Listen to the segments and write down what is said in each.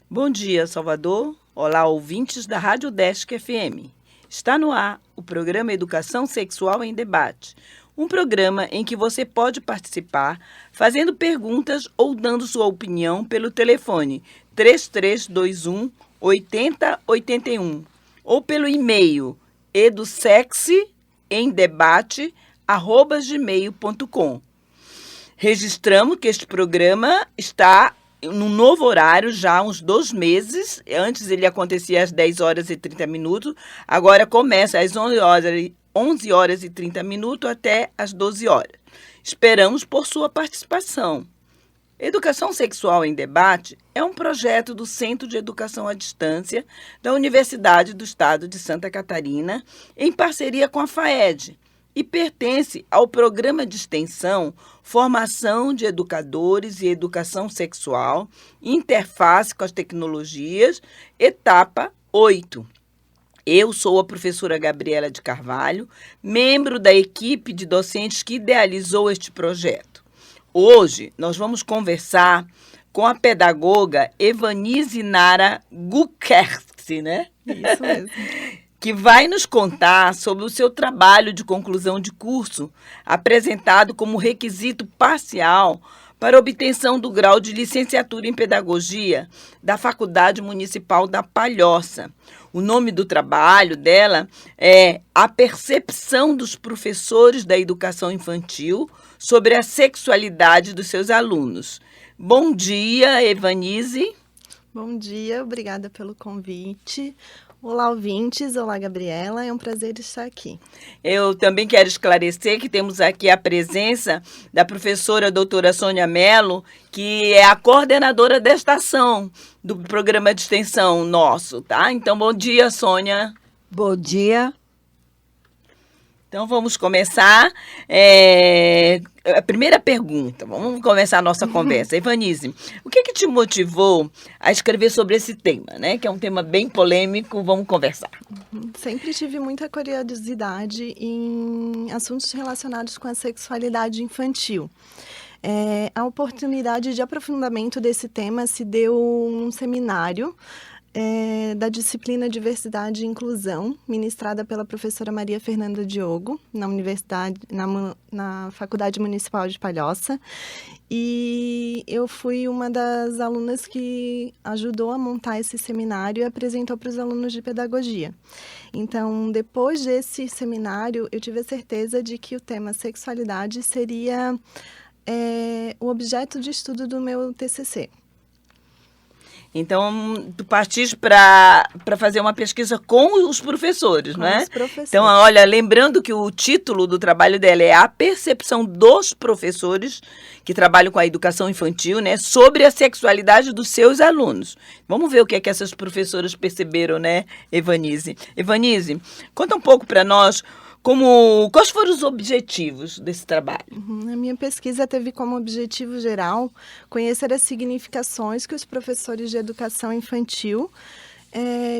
Bom dia, Salvador. Olá, ouvintes da Rádio Desk FM. Está no ar o programa Educação Sexual em Debate, um programa em que você pode participar fazendo perguntas ou dando sua opinião pelo telefone 3321 8081 ou pelo e-mail edusexemdebate@gmail.com. Registramos que este programa está num novo horário já há uns 2 meses. Antes ele acontecia às 10 horas e 30 minutos. Agora começa às 11 horas e 30 minutos até às 12 horas. Esperamos por sua participação. Educação Sexual em Debate é um projeto do Centro de Educação à Distância da Universidade do Estado de Santa Catarina, em parceria com a FAED, e pertence ao Programa de Extensão Formação de Educadores e Educação Sexual, Interface com as Tecnologias, etapa 8. Eu sou a professora Gabriela de Carvalho, membro da equipe de docentes que idealizou este projeto. Hoje nós vamos conversar com a pedagoga Evanise Nara Gukert, né? Isso mesmo. Que vai nos contar sobre o seu trabalho de conclusão de curso, apresentado como requisito parcial para obtenção do grau de licenciatura em Pedagogia da Faculdade Municipal da Palhoça. O nome do trabalho dela é A Percepção dos Professores da Educação Infantil sobre a Sexualidade dos seus alunos. Bom dia, Evanise. Bom dia, obrigada pelo convite. Olá, ouvintes. Olá, Gabriela. É um prazer estar aqui. Eu também quero esclarecer que temos aqui a presença da professora doutora Sônia Mello, que é a coordenadora desta ação do programa de extensão nosso, tá? Então, bom dia, Sônia. Bom dia. Então, vamos começar. A primeira pergunta, vamos começar a nossa conversa. Evanise, o que te motivou a escrever sobre esse tema, né? Que é um tema bem polêmico, vamos conversar. Sempre tive muita curiosidade em assuntos relacionados com a sexualidade infantil. A oportunidade de aprofundamento desse tema se deu num seminário da disciplina Diversidade e Inclusão, ministrada pela professora Maria Fernanda Diogo, na Faculdade Municipal de Palhoça. E eu fui uma das alunas que ajudou a montar esse seminário e apresentou para os alunos de pedagogia. Então, depois desse seminário, eu tive a certeza de que o tema sexualidade seria o objeto de estudo do meu TCC. Então, tu partiste para fazer uma pesquisa com os professores, Com não é? os professores. Então, olha, lembrando que o título do trabalho dela é A Percepção dos Professores que trabalham com a educação infantil, né, sobre a sexualidade dos seus alunos. Vamos ver o que é que essas professoras perceberam, né, Evanise? Evanise, conta um pouco para nós quais foram os objetivos desse trabalho? A minha pesquisa teve como objetivo geral conhecer as significações que os professores de educação infantil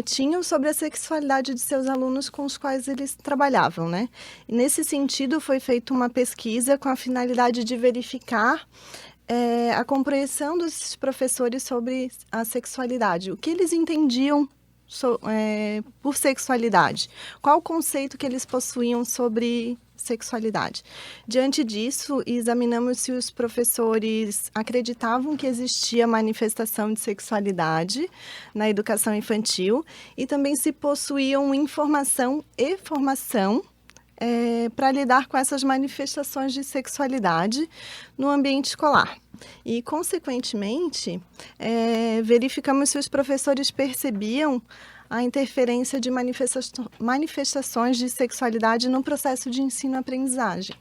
tinham sobre a sexualidade de seus alunos com os quais eles trabalhavam, né? E nesse sentido, foi feita uma pesquisa com a finalidade de verificar a compreensão dos professores sobre a sexualidade, o que eles entendiam por sexualidade. Qual o conceito que eles possuíam sobre sexualidade? Diante disso, examinamos se os professores acreditavam que existia manifestação de sexualidade na educação infantil e também se possuíam informação e formação para lidar com essas manifestações de sexualidade no ambiente escolar. E, consequentemente, verificamos se os professores percebiam a interferência de manifestações de sexualidade no processo de ensino-aprendizagem.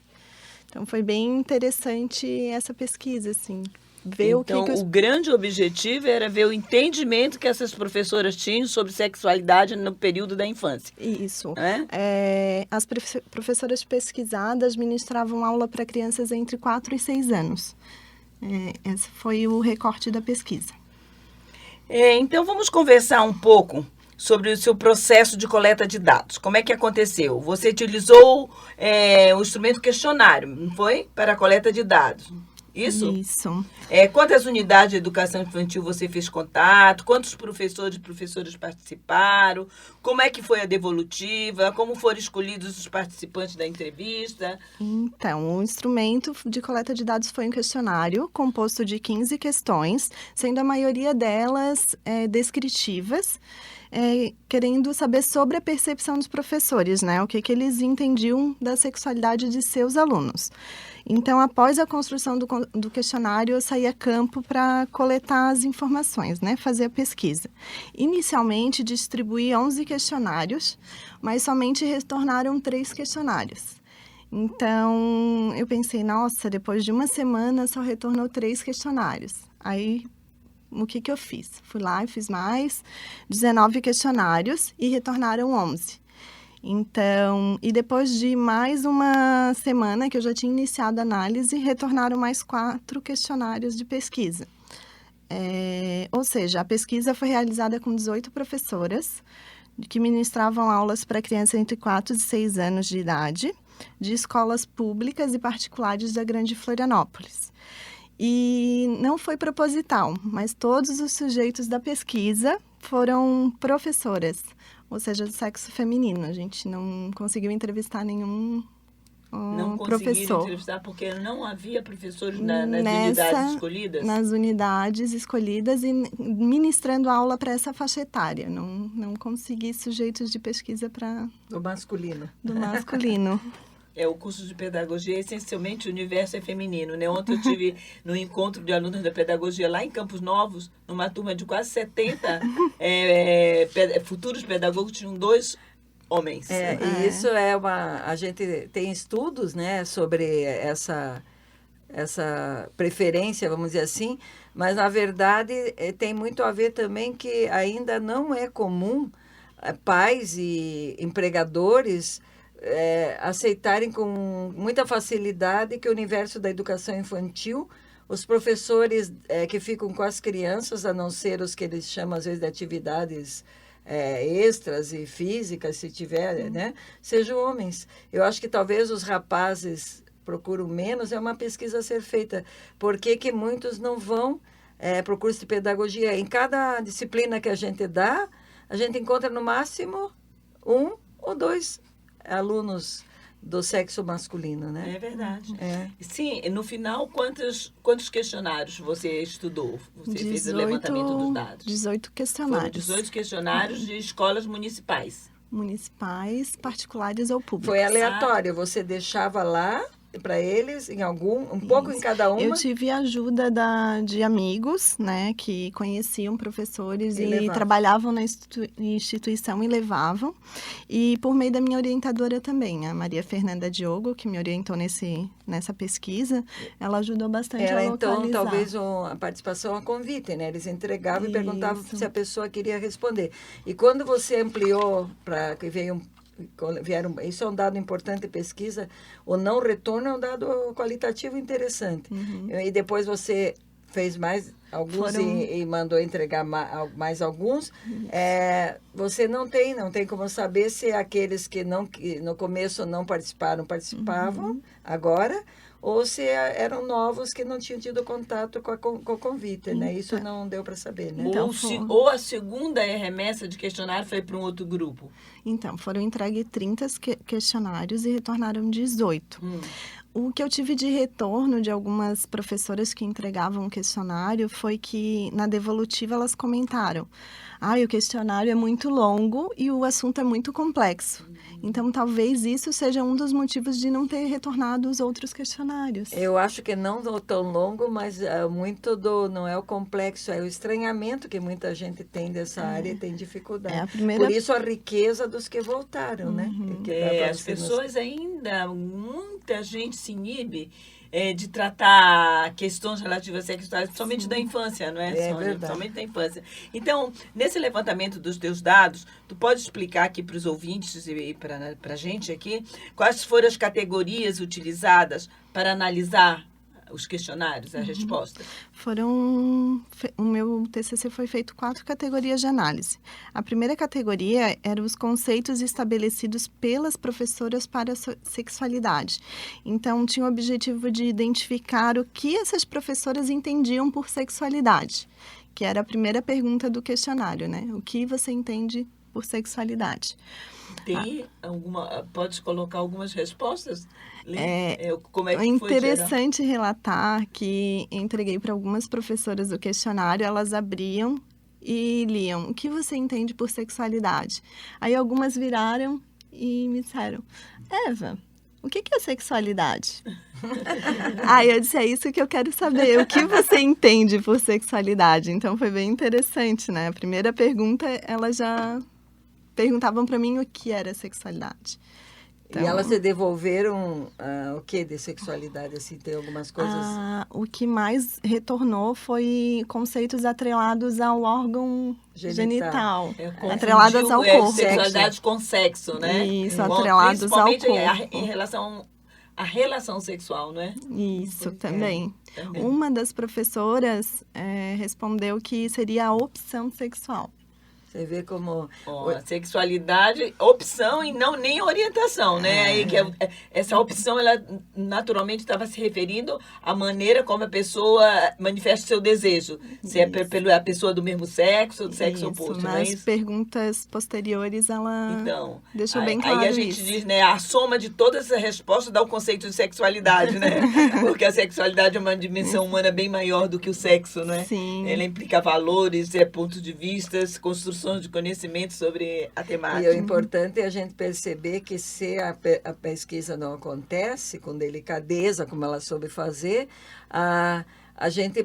Então, foi bem interessante essa pesquisa, assim. Então, o grande objetivo era ver o entendimento que essas professoras tinham sobre sexualidade no período da infância. Isso. As professoras pesquisadas ministravam aula para crianças entre 4 e 6 anos. Esse foi o recorte da pesquisa. Então, vamos conversar um pouco sobre o seu processo de coleta de dados. Como é que aconteceu? Você utilizou o instrumento questionário, não foi? Para a coleta de dados. Isso? Isso. Quantas unidades de educação infantil você fez contato? Quantos professores e professoras participaram? Como é que foi a devolutiva? Como foram escolhidos os participantes da entrevista? Então, o instrumento de coleta de dados foi um questionário composto de 15 questões, sendo a maioria delas descritivas, querendo saber sobre a percepção dos professores, né? O que eles entendiam da sexualidade de seus alunos. Então, após a construção do questionário, eu saí a campo para coletar as informações, né? Fazer a pesquisa. Inicialmente, distribuí 11 questionários, mas somente retornaram 3 questionários. Então, eu pensei, nossa, depois de uma semana só retornou 3 questionários. Aí, o que eu fiz? Fui lá e fiz mais 19 questionários e retornaram 11. Então, e depois de mais uma semana que eu já tinha iniciado a análise, retornaram mais 4 questionários de pesquisa. Ou seja, a pesquisa foi realizada com 18 professoras que ministravam aulas para crianças entre 4 e 6 anos de idade, de escolas públicas e particulares da Grande Florianópolis. E não foi proposital, mas todos os sujeitos da pesquisa foram professoras, ou seja, do sexo feminino. A gente não conseguiu entrevistar nenhum Não conseguiram professor. entrevistar porque não havia professores nas unidades escolhidas? Nas unidades escolhidas e ministrando aula para essa faixa etária. Não consegui sujeitos de pesquisa para... Do masculino. Do masculino. O curso de pedagogia, essencialmente, o universo é feminino, né? Ontem eu tive no encontro de alunos da pedagogia lá em Campos Novos, numa turma de quase 70 futuros pedagogos, tinham 2 homens. E isso é a gente tem estudos, né, sobre essa preferência, vamos dizer assim, mas, na verdade, tem muito a ver também que ainda não é comum pais e empregadores aceitarem com muita facilidade que o universo da educação infantil, os professores que ficam com as crianças, a não ser os que eles chamam, às vezes, de atividades extras e físicas, se tiver, né, sejam homens. Eu acho que talvez os rapazes procuram menos, é uma pesquisa a ser feita. Por que muitos não vão para o curso de pedagogia? Em cada disciplina que a gente dá, a gente encontra no máximo 1 ou 2 alunos do sexo masculino, né? É verdade. Sim, no final, quantos questionários você estudou? Você fez o levantamento dos dados? 18 questionários. Foram 18 questionários de escolas municipais. Municipais, particulares ou públicas. Foi aleatório, você deixava lá para eles, um pouco em cada uma? Eu tive a ajuda de amigos, né, que conheciam professores e trabalhavam na instituição e levavam. E por meio da minha orientadora também, a Maria Fernanda Diogo, que me orientou nessa pesquisa, ela ajudou bastante a localizar. Então, talvez a participação a convite, né? Eles entregavam e perguntavam se a pessoa queria responder. E quando você ampliou para que isso é um dado importante de pesquisa, o não retorno é um dado qualitativo interessante. E depois você fez mais alguns e mandou entregar mais alguns. Você não tem como saber se aqueles que no começo não participavam agora, ou se eram novos que não tinham tido contato com o convite, né? Isso não deu para saber, né? Então, ou a segunda remessa de questionário foi para um outro grupo? Então, foram entregues 30 questionários e retornaram 18. O que eu tive de retorno de algumas professoras que entregavam o questionário foi que, na devolutiva, elas comentaram: o questionário é muito longo e o assunto é muito complexo. Então, talvez isso seja um dos motivos de não ter retornado os outros questionários. Eu acho que não tão longo, mas não é o complexo, é o estranhamento que muita gente tem dessa área e tem dificuldade. Por isso a riqueza dos que voltaram, né? As pessoas ainda, muita gente se inibe de tratar questões relativas à sexualidade, somente da infância, não é, Sônia? Somente da infância. Então, nesse levantamento dos teus dados, tu pode explicar aqui para os ouvintes e para a gente aqui, quais foram as categorias utilizadas para analisar os questionários, a resposta? O meu TCC foi feito 4 categorias de análise. A primeira categoria eram os conceitos estabelecidos pelas professoras para a sexualidade. Então, tinha o objetivo de identificar o que essas professoras entendiam por sexualidade, que era a primeira pergunta do questionário, né? O que você entende por sexualidade? Pode colocar algumas respostas? Como é que É foi interessante relatar que entreguei para algumas professoras o questionário, elas abriam e liam: o que você entende por sexualidade? Aí algumas viraram e me disseram: Eva, o que é sexualidade? Aí eu disse: é isso que eu quero saber, o que você entende por sexualidade? Então foi bem interessante, né? A primeira pergunta, elas já perguntavam para mim o que era sexualidade. Então, e elas te devolveram o que de sexualidade? Assim, tem algumas coisas... O que mais retornou foi conceitos atrelados ao órgão genital. Atrelados ao corpo. Sexualidade com sexo, né? Isso, atrelados ao corpo. Principalmente em relação à relação sexual, não é? Isso, também. Uma das professoras respondeu que seria a opção sexual. Você vê como... sexualidade, opção e não nem orientação, né? Aí que essa opção, ela naturalmente estava se referindo à maneira como a pessoa manifesta seu desejo. Se é pela pessoa do mesmo sexo ou do sexo oposto, não é isso? Nas perguntas posteriores, ela deixou bem claro aí a gente diz, né? A soma de todas essas respostas dá o conceito de sexualidade, né? Porque a sexualidade é uma dimensão humana bem maior do que o sexo, né? Sim. Ela implica valores, pontos de vista, construção de conhecimento sobre a temática. E o importante é a gente perceber que se a pesquisa não acontece com delicadeza, como ela soube fazer, a gente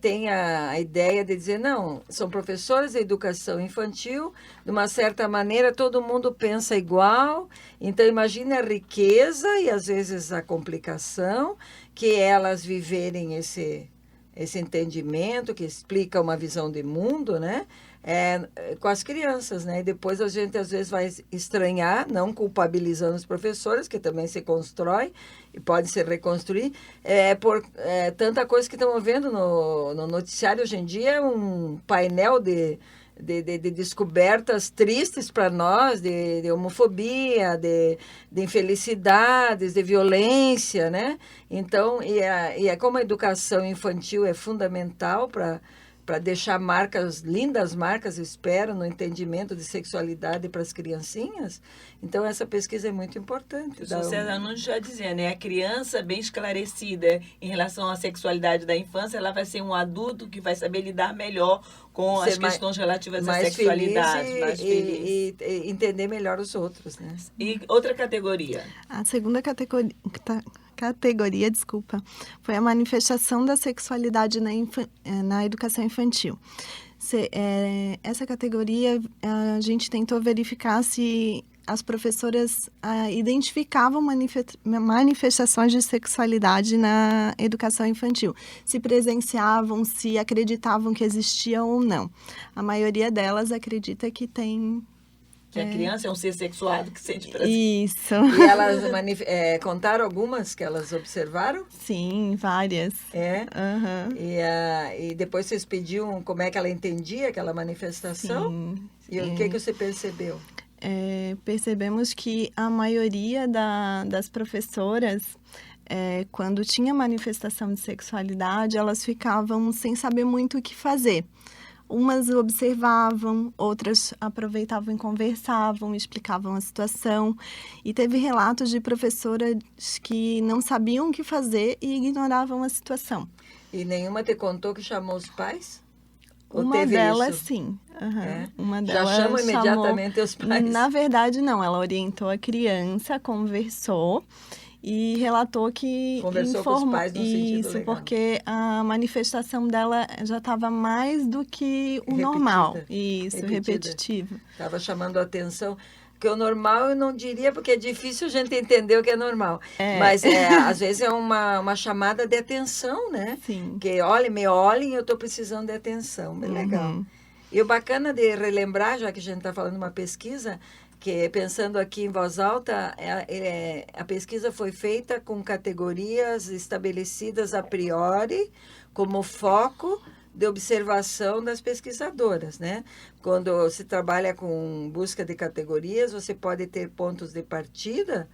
tem a ideia de dizer, não, são professores de educação infantil, de uma certa maneira todo mundo pensa igual, então imagine a riqueza e às vezes a complicação que elas viverem esse entendimento, que explica uma visão de mundo, né? Com as crianças, né? E depois a gente às vezes vai estranhar, não culpabilizando os professores, que também se constrói e pode se reconstruir, por tanta coisa que estamos vendo no noticiário hoje em dia, é um painel de descobertas tristes para nós, de homofobia, de infelicidades, de violência, né? Então, como a educação infantil é fundamental para deixar lindas marcas, espero, no entendimento de sexualidade para as criancinhas. Então, essa pesquisa é muito importante. O César Nunes já dizia, né? A criança bem esclarecida em relação à sexualidade da infância, ela vai ser um adulto que vai saber lidar melhor com as questões relativas à sexualidade. Mais feliz. E entender melhor os outros, né? E outra categoria? A segunda categoria, foi a manifestação da sexualidade na educação infantil. Essa categoria, a gente tentou verificar se as professoras identificavam manifestações de sexualidade na educação infantil, se presenciavam, se acreditavam que existia ou não. A maioria delas acredita que tem... Que a criança é um ser sexuado que sente prazer. Isso. E elas contaram algumas que elas observaram? Sim, várias. Uhum. E depois vocês pediam como é que ela entendia aquela manifestação? Sim. E o que você percebeu? Percebemos que a maioria das professoras, quando tinha manifestação de sexualidade, elas ficavam sem saber muito o que fazer. Umas observavam, outras aproveitavam e conversavam, explicavam a situação. E teve relatos de professoras que não sabiam o que fazer e ignoravam a situação. E nenhuma te contou que chamou os pais? Uma delas, sim. Uhum. Uma delas já chama imediatamente os pais? Na verdade, não. Ela orientou a criança, conversou e relatou que conversou com os pais no sentido isso, legal. Porque a manifestação dela já estava mais do que o normal. Isso, repetitivo. Estava chamando a atenção. Porque o normal eu não diria, porque é difícil a gente entender o que é normal. Mas às vezes é uma chamada de atenção, né? Sim. Que me olhem, eu estou precisando de atenção. Bem legal. E o bacana de relembrar, já que a gente está falando de uma pesquisa, que pensando aqui em voz alta, a pesquisa foi feita com categorias estabelecidas a priori como foco de observação das pesquisadoras, né? Quando se trabalha com busca de categorias, você pode ter pontos de partida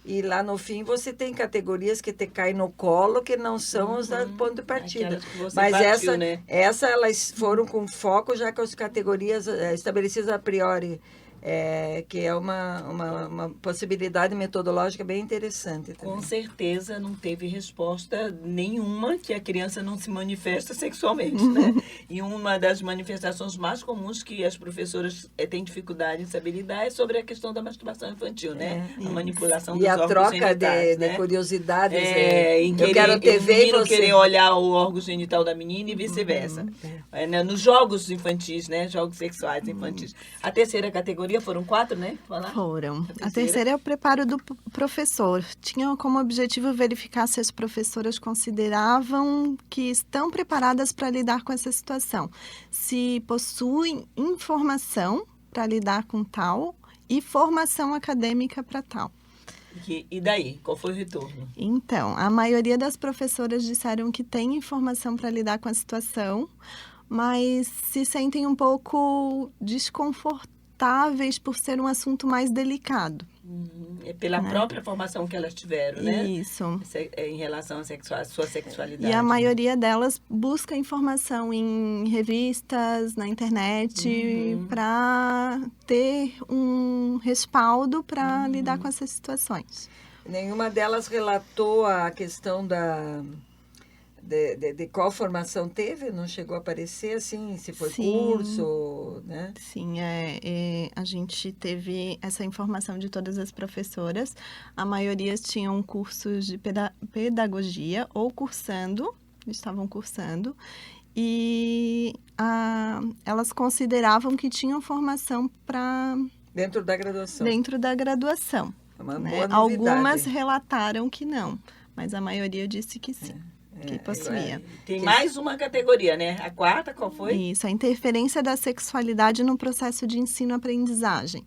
e lá no fim você tem categorias que te caem no colo que não são os da ponto de partida. Mas partiu, né? essa elas foram com foco já com as categorias estabelecidas a priori, que é uma possibilidade metodológica bem interessante também. Com certeza não teve resposta nenhuma que a criança não se manifesta sexualmente, né? E uma das manifestações mais comuns que as professoras têm dificuldade em saber lidar é sobre a questão da masturbação infantil, né? A manipulação dos órgãos genitais. E a troca né? de curiosidades. Em eu quero ter o menino você querer olhar o órgão genital da menina e vice-versa. Nos jogos infantis, né? Jogos sexuais infantis. A terceira categoria foram 4, né? Foram. A terceira é o preparo do professor. Tinha como objetivo verificar se as professoras consideravam que estão preparadas para lidar com essa situação, se possuem informação para lidar com tal e formação acadêmica para tal. E daí? Qual foi o retorno? Então, a maioria das professoras disseram que tem informação para lidar com a situação, mas se sentem um pouco desconfortáveis por ser um assunto mais delicado. Pela própria formação que elas tiveram, né? Isso. Em relação à sua sexualidade. E a maioria delas busca informação em revistas, na internet, para ter um respaldo para lidar com essas situações. Nenhuma delas relatou a questão de qual formação teve? Não chegou a aparecer assim? Se foi curso, né? Sim, a gente teve essa informação de todas as professoras. A maioria tinham cursos de pedagogia ou estavam cursando. E elas consideravam que tinham formação para... Dentro da graduação. Dentro da graduação. É uma né? boa novidade. Algumas relataram que não, mas a maioria disse que sim. Que possuía. Tem mais uma categoria, né? A quarta, qual foi? Isso, a interferência da sexualidade no processo de ensino-aprendizagem.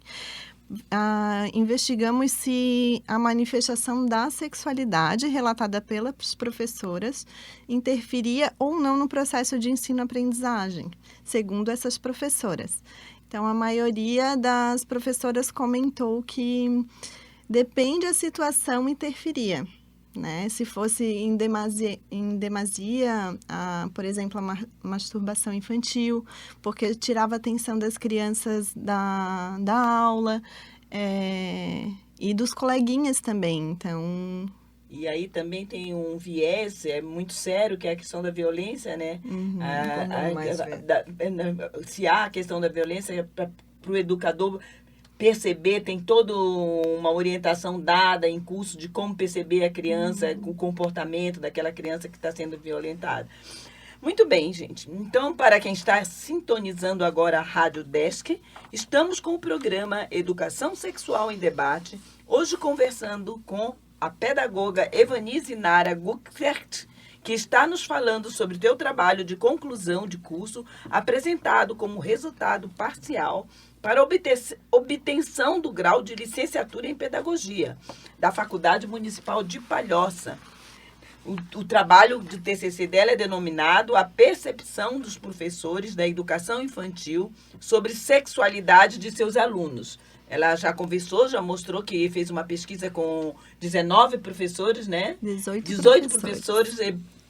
Investigamos se a manifestação da sexualidade relatada pelas professoras interferia ou não no processo de ensino-aprendizagem, segundo essas professoras. Então, a maioria das professoras comentou que depende da situação, interferia. Né? Se fosse em demasia, por exemplo, a masturbação infantil, porque tirava a atenção das crianças da aula e dos coleguinhas também. Então... E aí também tem um viés muito sério, que é a questão da violência, né? Se há a questão da violência, para o educador perceber, tem toda uma orientação dada em curso de como perceber a criança, o comportamento daquela criança que está sendo violentada. Muito bem, gente. Então, para quem está sintonizando agora a Rádio Desk, estamos com o programa Educação Sexual em Debate, hoje conversando com a pedagoga Evanise Nara Guckert, que está nos falando sobre o teu trabalho de conclusão de curso, apresentado como resultado parcial para obtenção do grau de licenciatura em pedagogia da Faculdade Municipal de Palhoça. O trabalho de TCC dela é denominado A Percepção dos Professores da Educação Infantil sobre Sexualidade de Seus Alunos. Ela já conversou, já mostrou que fez uma pesquisa com 19 professores, né? 18 professores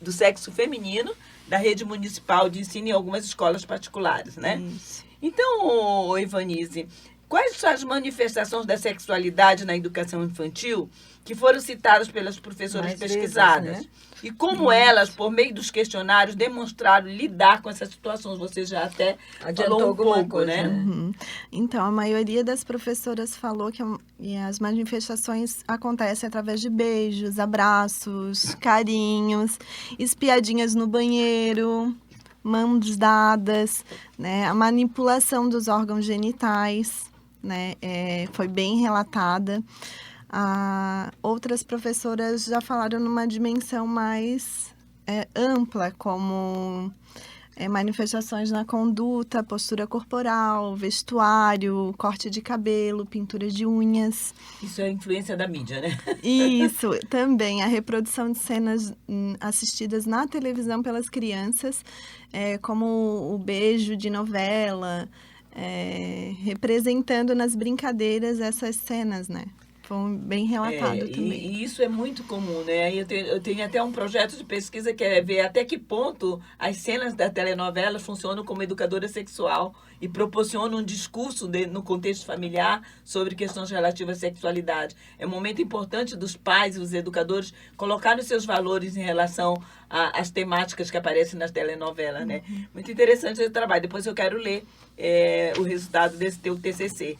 do sexo feminino da rede municipal de ensino em algumas escolas particulares, né? Isso. Então, Evanise, quais são as manifestações da sexualidade na educação infantil que foram citadas pelas professoras Mais pesquisadas? vezes, né? E como elas, por meio dos questionários, demonstraram lidar com essas situações? Você já até adiantou falou um alguma pouco, coisa, né? Uhum. Então, a maioria das professoras falou que as manifestações acontecem através de beijos, abraços, carinhos, espiadinhas no banheiro, mãos dadas, né? A manipulação dos órgãos genitais, né? Foi bem relatada. Outras professoras já falaram numa dimensão mais ampla, como manifestações na conduta, postura corporal, vestuário, corte de cabelo, pintura de unhas. Isso é a influência da mídia, né? Isso, também a reprodução de cenas assistidas na televisão pelas crianças, como o beijo de novela, representando nas brincadeiras essas cenas, né? Foi bem relatado também. E isso é muito comum, né? Eu tenho até um projeto de pesquisa que é ver até que ponto as cenas da telenovela funcionam como educadora sexual e proporcionam um discurso no contexto familiar sobre questões relativas à sexualidade. É um momento importante dos pais e os educadores colocarem os seus valores em relação às temáticas que aparecem nas telenovelas, né? Muito interessante esse trabalho. Depois eu quero ler o resultado desse teu TCC.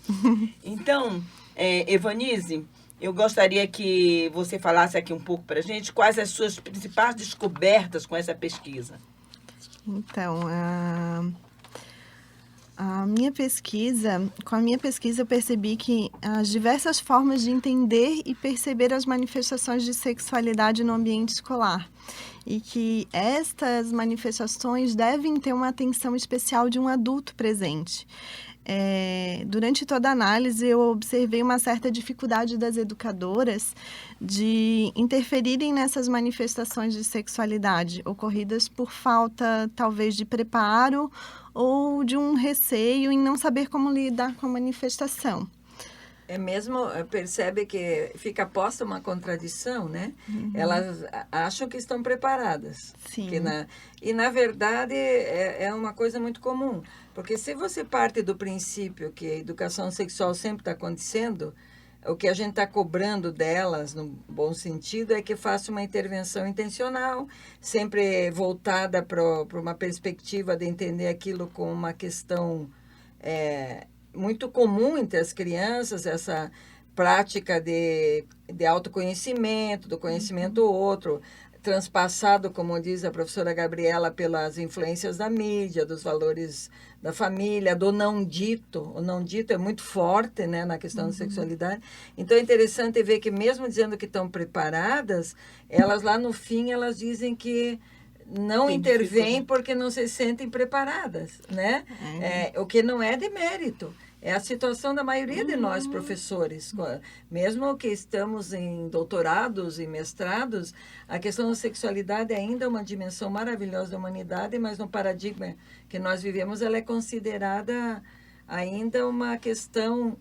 Então... Evanise, eu gostaria que você falasse aqui um pouco para a gente quais as suas principais descobertas com essa pesquisa. Então, com a minha pesquisa eu percebi que as diversas formas de entender e perceber as manifestações de sexualidade no ambiente escolar e que estas manifestações devem ter uma atenção especial de um adulto presente. Durante toda a análise, eu observei uma certa dificuldade das educadoras de interferirem nessas manifestações de sexualidade, ocorridas por falta, talvez, de preparo ou de um receio em não saber como lidar com a manifestação. Percebe que fica posta uma contradição, né? Elas acham que estão preparadas. Sim. E, na verdade, é uma coisa muito comum. Porque se você parte do princípio que a educação sexual sempre está acontecendo, o que a gente está cobrando delas, no bom sentido, é que faça uma intervenção intencional, sempre voltada para uma perspectiva de entender aquilo como uma questão... muito comum entre as crianças, essa prática de autoconhecimento, do conhecimento outro, transpassado, como diz a professora Gabriela, pelas influências da mídia, dos valores da família, do não dito. O não dito é muito forte, né, na questão da sexualidade. Então, é interessante ver que, mesmo dizendo que estão preparadas, elas lá no fim, elas dizem que não intervêm porque não se sentem preparadas, né? O que não é de mérito. É a situação da maioria de nós, professores. Mesmo que estamos em doutorados e mestrados, a questão da sexualidade ainda é uma dimensão maravilhosa da humanidade, mas no paradigma que nós vivemos, ela é considerada ainda uma questão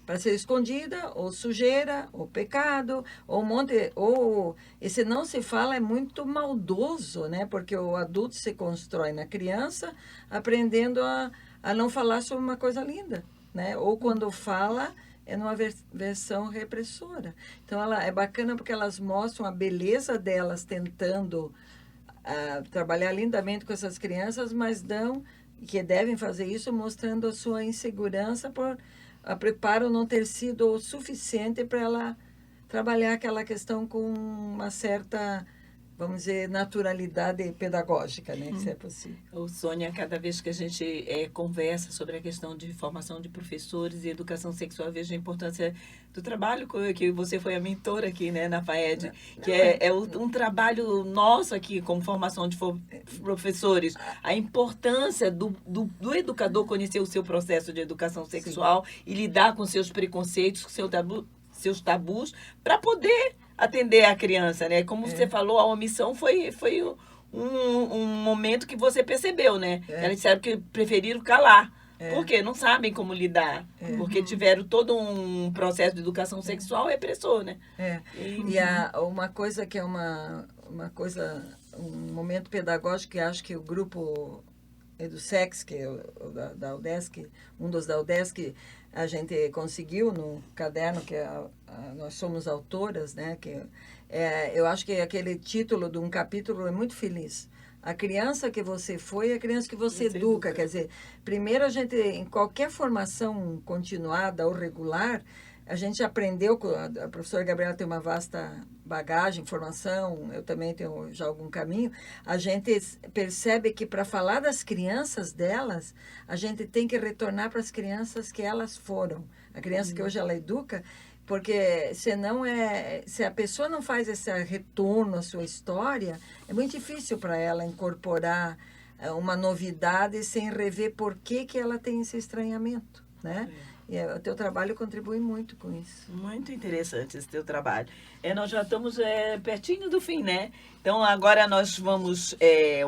para ser escondida, ou sujeira, ou pecado, ou esse não se fala é muito maldoso, né? Porque o adulto se constrói na criança, aprendendo a não falar sobre uma coisa linda, né? Ou quando fala, é numa versão repressora. Então, é bacana porque elas mostram a beleza delas tentando trabalhar lindamente com essas crianças, mas que devem fazer isso mostrando a sua insegurança por a preparo não ter sido o suficiente para ela trabalhar aquela questão com uma certa, vamos dizer, naturalidade pedagógica, né? Se é possível. Sônia, cada vez que a gente conversa sobre a questão de formação de professores e educação sexual, vejo a importância do trabalho que você foi a mentora aqui, né, na FAED, que é um trabalho nosso aqui, como formação de professores. A importância do educador conhecer o seu processo de educação sexual e lidar com seus preconceitos, com seus tabus, para poder atender a criança, né? Como você falou, a omissão foi um momento que você percebeu, né? Elas disseram que preferiram calar. Porque não sabem como lidar. Porque tiveram todo um processo de educação sexual repressor, né? Uma coisa que é um momento pedagógico que acho que o grupo EduSex, que é da UDESC, um dos da UDESC, a gente conseguiu no caderno que nós somos autoras, né? Eu acho que aquele título de um capítulo é muito feliz. A criança que você foi, a criança que você educa. Quer dizer, primeiro a gente, em qualquer formação continuada ou regular, a gente aprendeu, a professora Gabriela tem uma vasta bagagem, formação, eu também tenho já algum caminho, a gente percebe que para falar das crianças delas, a gente tem que retornar para as crianças que elas foram. A criança que hoje ela educa, porque se a pessoa não faz esse retorno à sua história, é muito difícil para ela incorporar uma novidade sem rever por que ela tem esse estranhamento, né? E o teu trabalho contribui muito com isso. Muito interessante esse teu trabalho. Nós já estamos pertinho do fim, né? Então, agora nós vamos...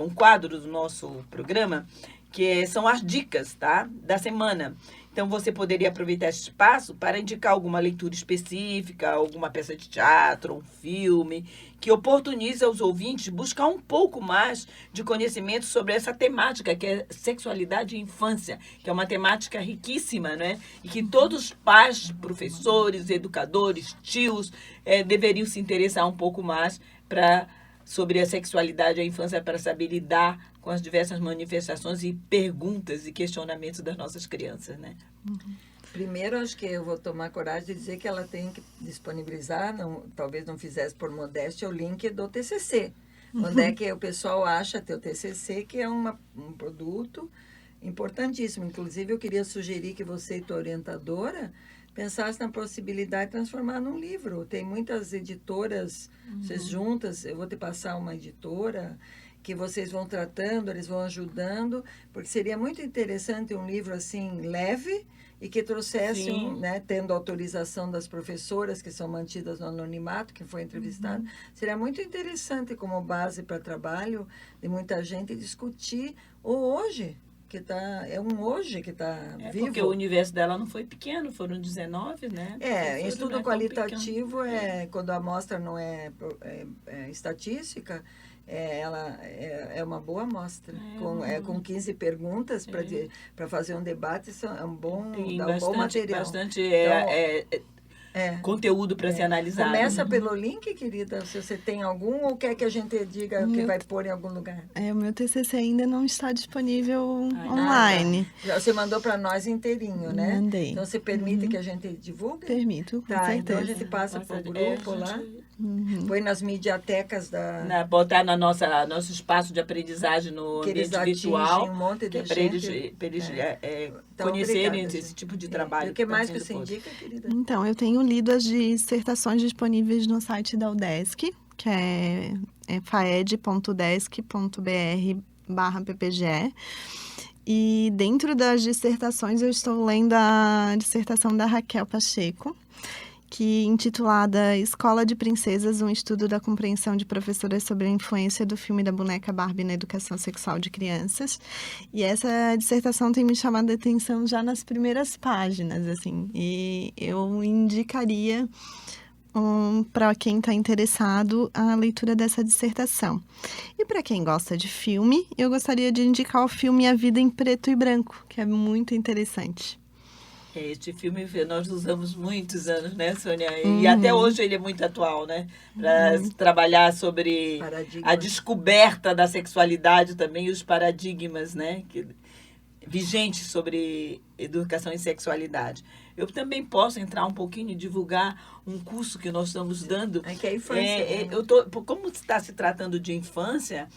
um quadro do nosso programa, que são as dicas, tá? Da semana. Então, você poderia aproveitar esse espaço para indicar alguma leitura específica, alguma peça de teatro, um filme, que oportunize aos ouvintes buscar um pouco mais de conhecimento sobre essa temática, que é sexualidade e infância, que é uma temática riquíssima, né? E que todos os pais, professores, educadores, tios, deveriam se interessar um pouco mais sobre a sexualidade e a infância para saber lidar com as diversas manifestações e perguntas e questionamentos das nossas crianças, né? Primeiro, acho que eu vou tomar coragem de dizer que ela tem que disponibilizar, talvez não fizesse por modéstia, o link do TCC. Onde é que o pessoal acha teu TCC, que é um produto importantíssimo. Inclusive, eu queria sugerir que você e tua orientadora pensasse na possibilidade de transformar num livro. Tem muitas editoras, vocês juntas, eu vou te passar uma editora que vocês vão tratando, eles vão ajudando, porque seria muito interessante um livro assim leve e que trouxesse, né, tendo autorização das professoras que são mantidas no anonimato, que foi entrevistado, seria muito interessante como base para trabalho de muita gente discutir o hoje, que hoje que está vivo. Porque o universo dela não foi pequeno, foram 19, né? Em estudo qualitativo, quando a amostra não é estatística, ela é uma boa amostra. Com 15 perguntas para fazer um debate, isso é um bom material. Bastante conteúdo para ser analisado. Começa pelo link, querida, se você tem algum, ou quer que a gente diga que vai pôr em algum lugar? O meu TCC ainda não está disponível online. Você mandou para nós inteirinho, né? Mandei. Então, você permite que a gente divulgue? Permito, com certeza. Então a gente passa para o grupo lá. Põe nas mediatecas botar no nosso espaço de aprendizagem no ambiente virtual. Um monte de gente. Para eles conhecerem esse tipo de trabalho. E o que mais que você indica, querida? Então, eu tenho lido as dissertações disponíveis no site da UDESC, que é faed.udesc.br/ppge. E dentro das dissertações, eu estou lendo a dissertação da Raquel Pacheco, que intitulada Escola de Princesas, um estudo da compreensão de professoras sobre a influência do filme da boneca Barbie na educação sexual de crianças. E essa dissertação tem me chamado a atenção já nas primeiras páginas, assim. E eu indicaria para quem está interessado a leitura dessa dissertação. E para quem gosta de filme, eu gostaria de indicar o filme A Vida em Preto e Branco, que é muito interessante. Este filme nós usamos muitos anos, né, Sônia? E até hoje ele é muito atual, né? Para trabalhar sobre a descoberta da sexualidade também e os paradigmas, né? Vigentes sobre educação e sexualidade. Eu também posso entrar um pouquinho e divulgar um curso que nós estamos dando. Que é infância. Como está se tratando de infância,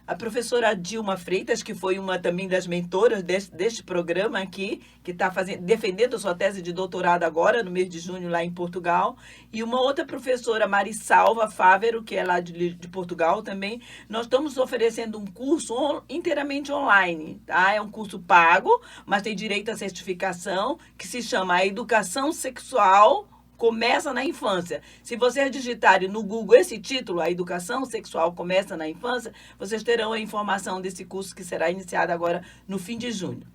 a professora Dilma Freitas, que foi uma também das mentoras deste programa aqui, que está defendendo a sua tese de doutorado agora, no mês de junho, lá em Portugal, e uma outra professora, Marisalva Fávero, que é lá de Portugal também. Nós estamos oferecendo um curso inteiramente online, tá? É um curso pago, mas tem direito à certificação, que se chama A Educação Sexual Começa na Infância. Se vocês digitarem no Google esse título, A Educação Sexual Começa na Infância, vocês terão a informação desse curso que será iniciado agora no fim de junho.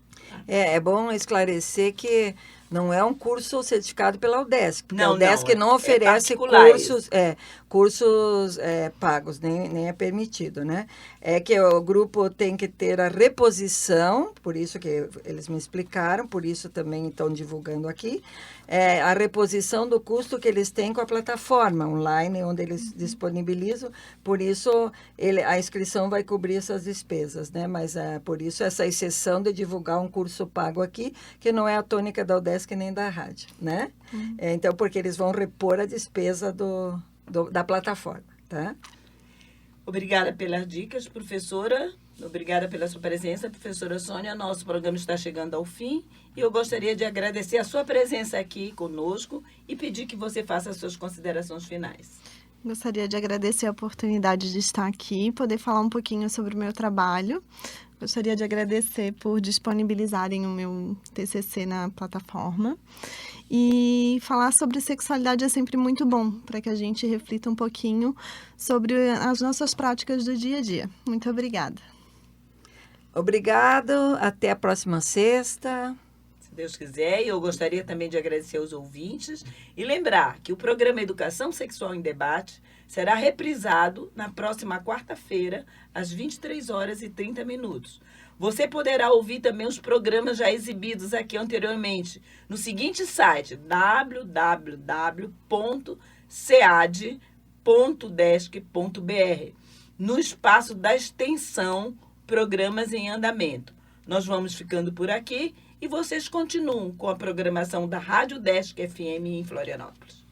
É bom esclarecer que não é um curso certificado pela UDESC, porque a UDESC não oferece cursos pagos, nem é permitido, né? É que o grupo tem que ter a reposição, por isso que eles me explicaram, por isso também estão divulgando aqui, a reposição do custo que eles têm com a plataforma online, onde eles disponibilizam, por isso a inscrição vai cobrir essas despesas, né? Mas por isso essa exceção de divulgar um curso pago aqui, que não é a tônica da UDESC nem da rádio, né? Então, porque eles vão repor a despesa da plataforma, tá? Obrigada pelas dicas, professora. Obrigada pela sua presença, professora Sônia. Nosso programa está chegando ao fim e eu gostaria de agradecer a sua presença aqui conosco e pedir que você faça as suas considerações finais. Gostaria de agradecer a oportunidade de estar aqui, poder falar um pouquinho sobre o meu trabalho. Gostaria de agradecer por disponibilizarem o meu TCC na plataforma. E falar sobre sexualidade é sempre muito bom, para que a gente reflita um pouquinho sobre as nossas práticas do dia a dia. Muito obrigada. Obrigado, até a próxima sexta. Se Deus quiser, e eu gostaria também de agradecer aos ouvintes e lembrar que o programa Educação Sexual em Debate será reprisado na próxima quarta-feira, às 23h30. Você poderá ouvir também os programas já exibidos aqui anteriormente no seguinte site, www.cead.desc.br, no espaço da extensão Programas em Andamento. Nós vamos ficando por aqui e vocês continuam com a programação da Rádio Desk FM em Florianópolis.